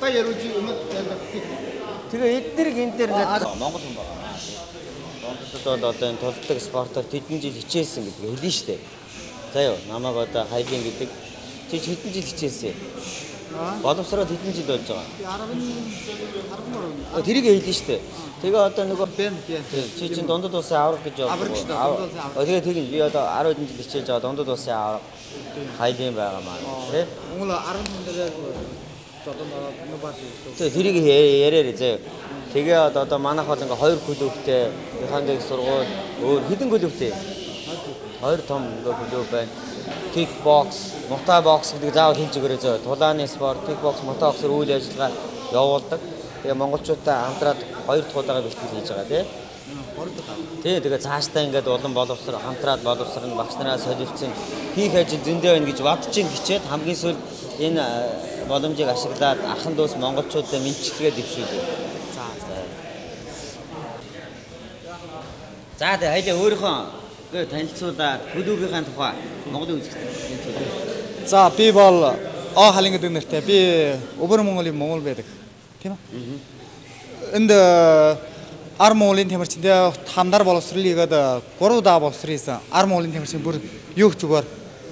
Одоо яриуч юм тэгээ эднэрийг энэ дээр ингээд Монгол хүн байгаа. Монголд бол одоо энэ тулдаг спортоор тэдэн жил хичээсэн гэдэг хэлнэ шүү дээ. За юу, намайг одоо хайбин гэдэг чи хэдэн жил хичээсэн? Боловсроод хэдэн жил болж байгаа? 10 тэрийг хэлнэ шүү дээ. Тэгээ одоо нөгөө чи чинь дундад улсын авраг гэж явуулдаг. Тэгээ тийм би одоо 10 хэдэн жил хичээж байгаа дундад улсын авраг хайбин байгаа маа. Тэ? Монгол 10 дээр тэрийг яриараа заяа. Тэгээ одоо манайх бол ингээ 2 клубтэй Хандаг сургууль өөр хэдэн клубтэй? 2 том клуб байна. Кикбокс, мутай бокс гэдэг заавал хийж өгөөрэй заяа. Тулааны спорт, кикбокс, мутай боксоор үйл ажиллагаа явуулдаг. Тэгээ монголчуудаа хамтраад 2 дахь удаага бэлтгэл хийж байгаа тий. Тэгээ цаашдаа ингээд улам боловсрол хамтраад боловсрол багш нараас солилцсон хийх ажил зөндөө байна гэж бодож ин хичээд хамгийн сүүлд энэ боломжийг ашиглаад ахын дүүс монголчуудад мэдчилгээ дэвшүүлээ. За. За тэгээ хоёлаа өөрийнхөө танилцуулаад төлөвлөгөөний тухай Монголын үзэгчдэд танилцуулъя. За би бол Халин гэдэг нэртэй. Би Өвөр Монголын Монгол байдаг. Тийм үү? Энд Ар Монголын тамирчиндээ хамдар боловсролыгээд 3 удаа боловсролсон. Ар Монголын тамирчин бүр юу ч зүгээр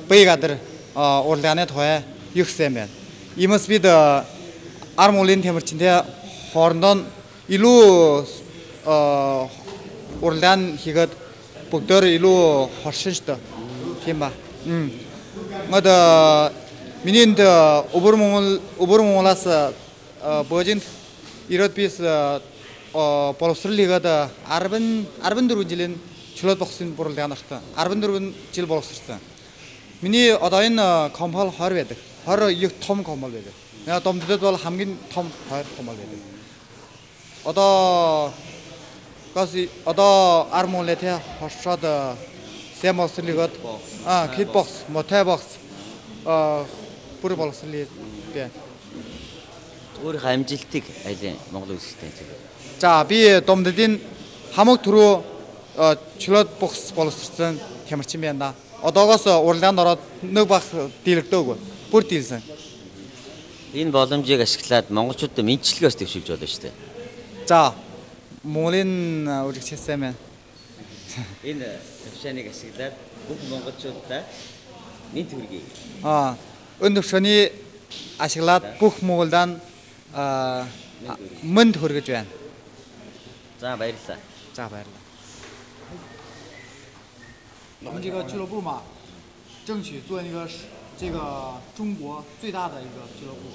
баягадар урлагны тухай юу гэсэн байна. Иймээс бид Ар Монголын тамирчиндээ хоорондоо илүү урлагн хийгээд бүгдээр илүү хоршин шүү дээ. Тийм ба. Мод миний энд Өвөр Монголоос Божинд ирээд бис боловсрол хийгээд 14 жилийн чөлөөт боксын бурлагын нартай 14 жил боловсрсан. Миний одоо энэ компани 20 байдаг. 20 их том компани байдаг. Яг домдод бол хамгийн том 2 компани байдаг. Одоо Ар Монголын хоршоод сэм боловсрол хийгээд кикбокс, мотобокс бүр боловсрол хийдэг. Өөрийнхөө амжилтыг айлын Монгол үзэгчдэд танилцуулъя. За би домдодын хамаг түрүү чөлөөт бокс боловсрсан тамирчин байна. Одоогоос урлаганд ороод нэг баг дийлэгдөөгүй. Бүр дийлсэн. Энэ боломжийг ашиглаад монголчуудад мэдчилгээс дэвшүүлж болно шүү дээ. За Монголын үргэлжлүүлсэн байна. Энэ төвшөнийг ашиглаад бүх монголчуудад нийт хүргэе. Энэ төвшөний ашиглаад бүх Монголд мэнд хүргэж байна. За баярлалаа. За баярлалаа. 我们这个俱乐部嘛，争取做那个这个中国最大的一个俱乐部，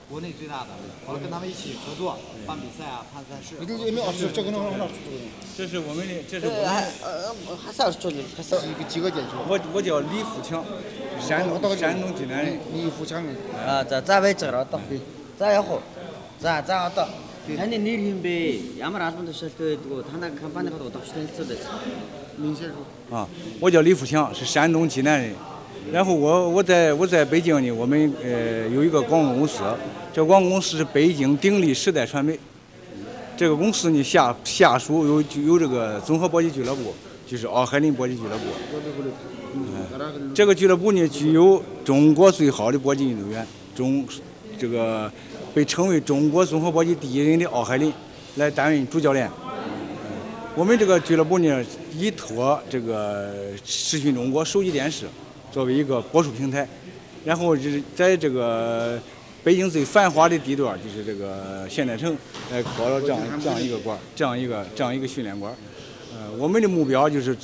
国内最大的，完了跟他们一起合作办比赛啊，办赛事。这是我们的，几个点球？我叫李富强，山东济南人。李富强。За байж байгаа одоо. За явах уу? За одоо таны нэр хэм бэ? Ямар албан тушаалтай байдгүй? Танай компанийнхаа удаач танилцуулаач. 您先说。我叫李富强，是山东济南人。然后我在北京呢，我们有一个广告公司，这广告公司是北京鼎力时代传媒。这个公司呢下属有这个综合搏击俱乐部，就是奥海林搏击俱乐部。这个俱乐部呢具有中国最好的搏击运动员，这个被称为中国综合搏击第一人的奥海林来担任主教练。我们这个俱乐部呢，依托这个视讯中国手机电视作为一个播出平台，然后是在这个北京最繁华的地段，就是这个现代城，搞了这样一个馆，这样一个训练馆。我们的目标就是